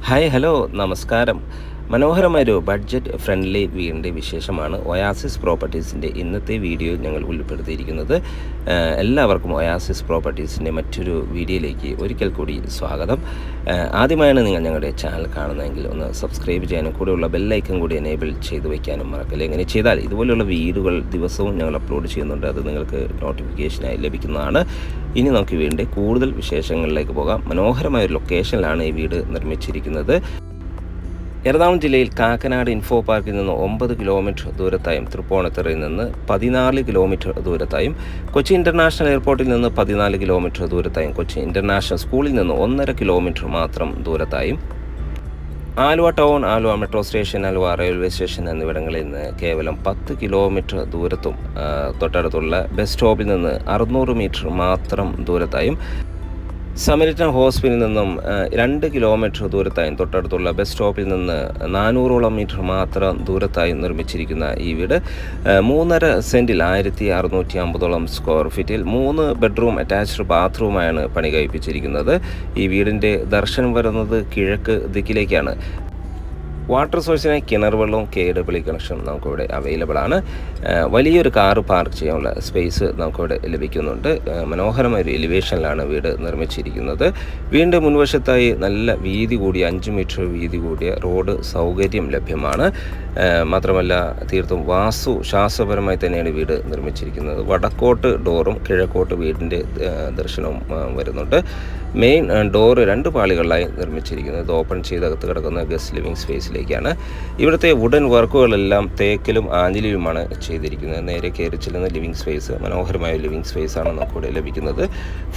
Hi hello നമസ്കാരം. മനോഹരമായൊരു budget friendly വീടിൻ്റെ വിശേഷമാണ് ഒയാസിസ് പ്രോപ്പർട്ടീസിൻ്റെ ഇന്നത്തെ വീഡിയോയിൽ ഞങ്ങൾ ഉൾപ്പെടുത്തിയിരിക്കുന്നത്. എല്ലാവർക്കും ഒയാസിസ് പ്രോപ്പർട്ടീസിൻ്റെ മറ്റൊരു വീഡിയോയിലേക്ക് ഒരിക്കൽ കൂടി സ്വാഗതം. ആദ്യമായാണ് നിങ്ങൾ ഞങ്ങളുടെ ചാനൽ കാണുന്നതെങ്കിൽ ഒന്ന് സബ്സ്ക്രൈബ് ചെയ്യാനും കൂടെയുള്ള ബെല്ലൈക്കൺ കൂടി എനേബിൾ ചെയ്ത് വയ്ക്കാനും മറക്കല്ലേ. എങ്ങനെ ചെയ്താൽ ഇതുപോലെയുള്ള വീഡിയോകൾ ദിവസവും ഞങ്ങൾ അപ്ലോഡ് ചെയ്യുന്നുണ്ട്, അത് നിങ്ങൾക്ക് നോട്ടിഫിക്കേഷനായി ലഭിക്കുന്നതാണ്. ഇനി നമുക്ക് വീടിൻ്റെ കൂടുതൽ വിശേഷങ്ങളിലേക്ക് പോകാം. മനോഹരമായൊരു ലൊക്കേഷനിലാണ് ഈ വീട് നിർമ്മിച്ചിരിക്കുന്നത്. എറണാകുളം ജില്ലയിൽ കാക്കനാട് ഇൻഫോ പാർക്കിൽ നിന്ന് 9 കിലോമീറ്റർ ദൂരത്തായും തൃപ്പൂണിത്തുറയിൽ നിന്ന് 14 കിലോമീറ്റർ ദൂരത്തായും കൊച്ചി ഇൻ്റർനാഷണൽ എയർപോർട്ടിൽ നിന്ന് 14 കിലോമീറ്റർ ദൂരത്തായും കൊച്ചി ഇൻ്റർനാഷണൽ സ്കൂളിൽ നിന്ന് 1.5 കിലോമീറ്റർ മാത്രം ദൂരത്തായും Aluva town, Aluva metro station, Aluva railway station എന്നിവിടങ്ങളിൽ നിന്ന് കേവലം 10 കിലോമീറ്റർ ദൂരത്തും തൊട്ടടുത്തുള്ള ബസ് സ്റ്റോപ്പിൽ നിന്ന് 600 മീറ്റർ മാത്രം ദൂരത്തായും സമരിറ്റൻ ഹോസ്പിറ്റലിൽ നിന്നും 2 കിലോമീറ്റർ ദൂരത്തായും തൊട്ടടുത്തുള്ള ബസ് സ്റ്റോപ്പിൽ നിന്ന് 400ഓളം മീറ്റർ മാത്രം ദൂരത്തായും നിർമ്മിച്ചിരിക്കുന്ന ഈ വീട് 3.5 സെൻറ്റിൽ 1650ഓളം സ്ക്വയർ ഫീറ്റിൽ 3 ബെഡ്റൂം അറ്റാച്ച്ഡ് ബാത്റൂമായാണ് പണി കഴിപ്പിച്ചിരിക്കുന്നത്. ഈ വീടിൻ്റെ ദർശനം വരുന്നത് കിഴക്ക് ദിക്കിലേക്കാണ്. വാട്ടർ സോഴ്സിനായി കിണർ വെള്ളവും KW കണക്ഷൻ നമുക്കിവിടെ അവൈലബിൾ ആണ്. വലിയൊരു കാറ് പാർക്ക് ചെയ്യാനുള്ള സ്പേസ് നമുക്കിവിടെ ലഭിക്കുന്നുണ്ട്. മനോഹരമായ ഒരു എലിവേഷനിലാണ് വീട് നിർമ്മിച്ചിരിക്കുന്നത്. വീടിൻ്റെ മുൻവശത്തായി നല്ല വീതി കൂടിയ 5 മീറ്റർ വീതി കൂടിയ റോഡ് സൗകര്യം ലഭ്യമാണ്. മാത്രമല്ല തീർത്തും ശാസ്ത്രപരമായി തന്നെയാണ് വീട് നിർമ്മിച്ചിരിക്കുന്നത്. വടക്കോട്ട് ഡോറും കിഴക്കോട്ട് വീടിൻ്റെ ദർശനവും വരുന്നുണ്ട്. മെയിൻ ഡോറ് 2 പാളികളിലായി നിർമ്മിച്ചിരിക്കുന്നത്. ഇത് ഓപ്പൺ ചെയ്ത് അകത്ത് കിടക്കുന്ന ഗസ്റ്റ് ലിവിങ് സ്പേസിലേക്കാണ്. ഇവിടുത്തെ വുഡൻ വർക്കുകളെല്ലാം തേക്കിലും ആഞ്ഞിലിയുമാണ് ചെയ്തിരിക്കുന്നത്. നേരെ കയറി ചെല്ലുന്ന ലിവിങ് സ്പേസ് മനോഹരമായ ലിവിങ് സ്പേസാണ് നമുക്കിവിടെ ലഭിക്കുന്നത്.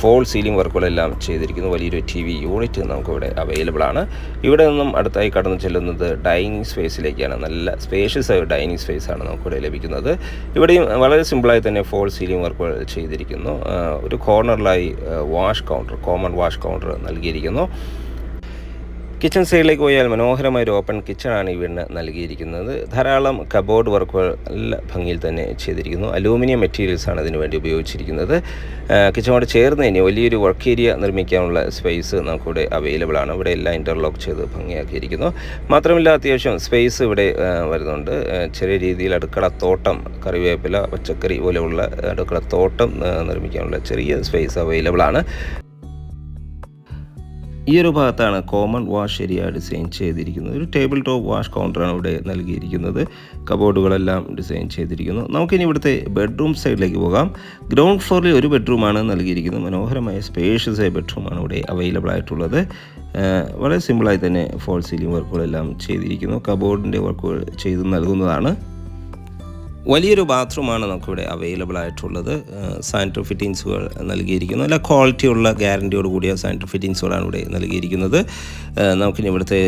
ഫോൾ സീലിംഗ് വർക്കുകളെല്ലാം ചെയ്തിരിക്കുന്നു. വലിയൊരു TV യൂണിറ്റ് നമുക്കിവിടെ അവൈലബിൾ ആണ്. ഇവിടെ നിന്നും അടുത്തായി കടന്നു ചെല്ലുന്നത് ഡൈനിങ് സ്പേസിലേക്കാണ്. നല്ല സ്പേഷ്യസ് ആയ ഡൈനിങ് സ്പേസാണ് നമുക്കിവിടെ ലഭിക്കുന്നത്. ഇവിടെയും വളരെ സിമ്പിളായി തന്നെ ഫോൾ സീലിംഗ് വർക്കുകൾ ചെയ്തിരിക്കുന്നു. ഒരു കോർണറിലായി കോമൺ വാഷ് കൗണ്ടർ നൽകിയിരിക്കുന്നു. കിച്ചൺ സൈഡിലേക്ക് പോയാൽ മനോഹരമായൊരു ഓപ്പൺ കിച്ചണാണ് ഈ വീടിന് നൽകിയിരിക്കുന്നത്. ധാരാളം കബോർഡ് വർക്കുകൾ നല്ല ഭംഗിയിൽ തന്നെ ചെയ്തിരിക്കുന്നു. അലൂമിനിയം മെറ്റീരിയൽസാണ് ഇതിനു വേണ്ടി ഉപയോഗിച്ചിരിക്കുന്നത്. കിച്ചണോട് ചേർന്ന് തന്നെ വലിയൊരു വർക്ക് ഏരിയ നിർമ്മിക്കാനുള്ള സ്പേസ് നമുക്കിവിടെ അവൈലബിൾ ആണ്. ഇവിടെ എല്ലാം ഇൻ്റർലോക്ക് ചെയ്ത് ഭംഗിയാക്കിയിരിക്കുന്നു. മാത്രമല്ല അത്യാവശ്യം സ്പേസ് ഇവിടെ വരുന്നുണ്ട്. ചെറിയ രീതിയിൽ അടുക്കളത്തോട്ടം, കറിവേപ്പില, പച്ചക്കറി പോലെയുള്ള അടുക്കളത്തോട്ടം നിർമ്മിക്കാനുള്ള ചെറിയ സ്പേസ് അവൈലബിൾ ആണ്. ഈ ഒരു ഭാഗത്താണ് കോമൺ വാഷ് ഏരിയ ഡിസൈൻ ചെയ്തിരിക്കുന്നത്. ഒരു ടേബിൾ ടോപ്പ് വാഷ് കൗണ്ടറാണ് ഇവിടെ നൽകിയിരിക്കുന്നത്. കബോർഡുകളെല്ലാം ഡിസൈൻ ചെയ്തിരിക്കുന്നു. നമുക്കിനി ഇവിടുത്തെ ബെഡ്റൂം സൈഡിലേക്ക് പോകാം. ഗ്രൗണ്ട് ഫ്ലോറിൽ ഒരു ബെഡ്റൂമാണ് നൽകിയിരിക്കുന്നത്. മനോഹരമായ സ്പേഷ്യസ് ആയ ബെഡ്റൂമാണ് ഇവിടെ അവൈലബിൾ ആയിട്ടുള്ളത്. വളരെ സിമ്പിളായി തന്നെ ഫോൾ സീലിംഗ് വർക്കുകളെല്ലാം ചെയ്തിരിക്കുന്നു. കബോർഡിൻ്റെ വർക്കുകൾ ചെയ്ത് നൽകുന്നതാണ്. വലിയൊരു ബാത്റൂമാണ് നമുക്കിവിടെ അവൈലബിൾ ആയിട്ടുള്ളത്. സാനിറ്ററി ഫിറ്റിങ്സുകൾ നൽകിയിരിക്കുന്നു. നല്ല ക്വാളിറ്റിയുള്ള ഗ്യാരൻറ്റിയോട് കൂടിയ സാനിറ്ററി ഫിറ്റിങ്സുകളാണ് ഇവിടെ നൽകിയിരിക്കുന്നത്. നമുക്കിനി ഇവിടുത്തെ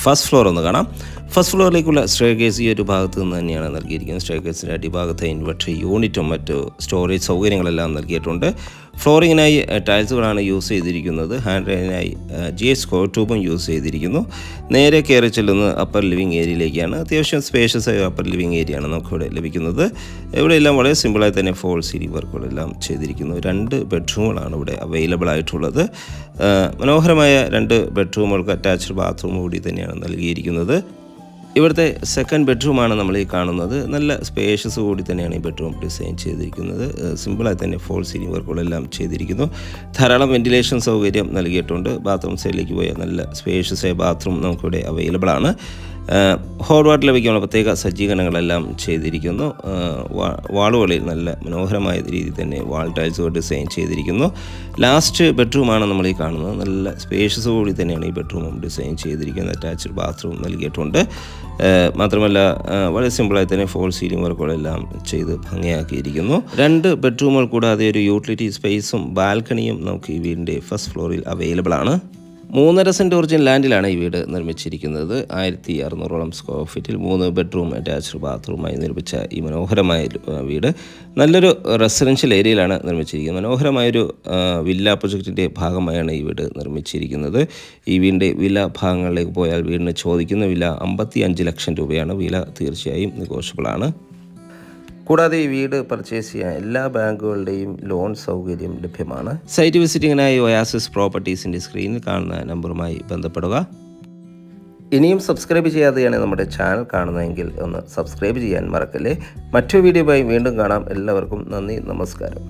ഫസ്റ്റ് ഫ്ലോർ ഒന്ന് കാണാം. ഫസ്റ്റ് ഫ്ലോറിലേക്കുള്ള സ്റ്റെയർകേസ് ഈ ഒരു ഭാഗത്ത് നിന്ന് തന്നെയാണ് നൽകിയിരിക്കുന്നത്. സ്റ്റെയർകേസിൻ്റെ അടിഭാഗത്ത് ഇൻവെർട്ടർ യൂണിറ്റും മറ്റ് സ്റ്റോറേജ് സൗകര്യങ്ങളെല്ലാം നൽകിയിട്ടുണ്ട്. ഫ്ലോറിങ്ങിനായി ടൈൽസുകളാണ് യൂസ് ചെയ്തിരിക്കുന്നത്. ഹാൻഡ് റെയിലിനായി GH സ്ക്വയർ ട്യൂബും യൂസ് ചെയ്തിരിക്കുന്നു. നേരെ കയറി ചെല്ലുന്നത് അപ്പർ ലിവിങ് ഏരിയയിലേക്കാണ്. അത്യാവശ്യം സ്പേഷ്യസ് ആയ അപ്പർ ലിവിങ് ഏരിയയാണ് നമുക്കിവിടെ ലഭിക്കുന്നത്. ഇവിടെയെല്ലാം വളരെ സിമ്പിളായി തന്നെ ഫോൾ സീലിംഗ് വർക്കുകളെല്ലാം ചെയ്തിരിക്കുന്നു. 2 ബെഡ്റൂമുകളാണ് ഇവിടെ അവൈലബിൾ ആയിട്ടുള്ളത്. മനോഹരമായ 2 ബെഡ്റൂമുകൾക്ക് അറ്റാച്ച്ഡ് ബാത്റൂം കൂടി തന്നെയാണ് നൽകിയിരിക്കുന്നത്. ഇവിടുത്തെ സെക്കൻഡ് ബെഡ്റൂമാണ് നമ്മൾ ഈ കാണുന്നത്. നല്ല സ്പേഷ്യസ് കൂടി തന്നെയാണ് ഈ ബെഡ്റൂം ഡിസൈൻ ചെയ്തിരിക്കുന്നത്. സിമ്പിളായി തന്നെ ഫോൾ സീലിംഗ് വർക്കുകളെല്ലാം ചെയ്തിരിക്കുന്നു. ധാരാളം വെന്റിലേഷൻ സൗകര്യം നൽകിയിട്ടുണ്ട്. ബാത്റൂം സൈഡിലേക്ക് പോയാൽ നല്ല സ്പേഷ്യസ് ആയ ബാത്റൂം നമുക്കിവിടെ അവൈലബിൾ ആണ്. ഹോട്ട് വാട്ടർ ലഭിക്കാനുള്ള പ്രത്യേക സജ്ജീകരണങ്ങളെല്ലാം ചെയ്തിരിക്കുന്നു. വാളുകളിൽ നല്ല മനോഹരമായ രീതിയിൽ തന്നെ വാൾ ടൈൽസുകൾ ഡിസൈൻ ചെയ്തിരിക്കുന്നു. ലാസ്റ്റ് ബെഡ്റൂമാണ് നമ്മൾ ഈ കാണുന്നത്. നല്ല സ്പേഷ്യസ് കൂടി തന്നെയാണ് ഈ ബെഡ്റൂമും ഡിസൈൻ ചെയ്തിരിക്കുന്നത്. അറ്റാച്ച്ഡ് ബാത്റൂം നൽകിയിട്ടുണ്ട്. മാത്രമല്ല വളരെ സിമ്പിളായി തന്നെ ഫോൾ സീലിംഗ് വർക്കുകളെല്ലാം ചെയ്ത് ഭംഗിയാക്കിയിരിക്കുന്നു. 2 ബെഡ്റൂമുകൾ കൂടാതെ ഒരു യൂട്ടിലിറ്റി സ്പേസും ബാൽക്കണിയും നമുക്ക് ഈ വീടിൻ്റെ ഫസ്റ്റ് ഫ്ലോറിൽ അവൈലബിൾ ആണ്. 3.5 സെൻറ്റ് ഒറിജിനൽ ലാൻഡിലാണ് ഈ വീട് നിർമ്മിച്ചിരിക്കുന്നത്. 1600ഓളം സ്ക്വയർ ഫീറ്റിൽ 3 ബെഡ്റൂം അറ്റാച്ച്ഡ് ബാത്റൂമായി നിർമ്മിച്ച ഈ മനോഹരമായ വീട് നല്ലൊരു റെസിഡൻഷ്യൽ ഏരിയയിലാണ് നിർമ്മിച്ചിരിക്കുന്നത്. മനോഹരമായൊരു വില്ല പ്രൊജക്റ്റിൻ്റെ ഭാഗമായാണ് ഈ വീട് നിർമ്മിച്ചിരിക്കുന്നത്. ഈ വീടിൻ്റെ വില ഭാഗങ്ങളിലേക്ക് പോയാൽ വീടിന് ചോദിക്കുന്ന വില 55 ലക്ഷം രൂപയാണ്. വില തീർച്ചയായും നെഗോഷ്യബിൾ ആണ്. കൂടാതെ ഈ വീട് പർച്ചേസ് ചെയ്യാൻ എല്ലാ ബാങ്കുകളുടെയും ലോൺ സൗകര്യം ലഭ്യമാണ്. സൈറ്റ് വിസിറ്റിങ്ങിനായി ഒയാസിസ് പ്രോപ്പർട്ടീസിൻ്റെ സ്ക്രീനിൽ കാണുന്ന നമ്പറുമായി ബന്ധപ്പെടുക. ഇനിയും സബ്സ്ക്രൈബ് ചെയ്യാതെയാണ് നമ്മുടെ ചാനൽ കാണുന്നതെങ്കിൽ ഒന്ന് സബ്സ്ക്രൈബ് ചെയ്യാൻ മറക്കല്ലേ. മറ്റൊരു വീഡിയോയുമായി വീണ്ടും കാണാം. എല്ലാവർക്കും നന്ദി, നമസ്കാരം.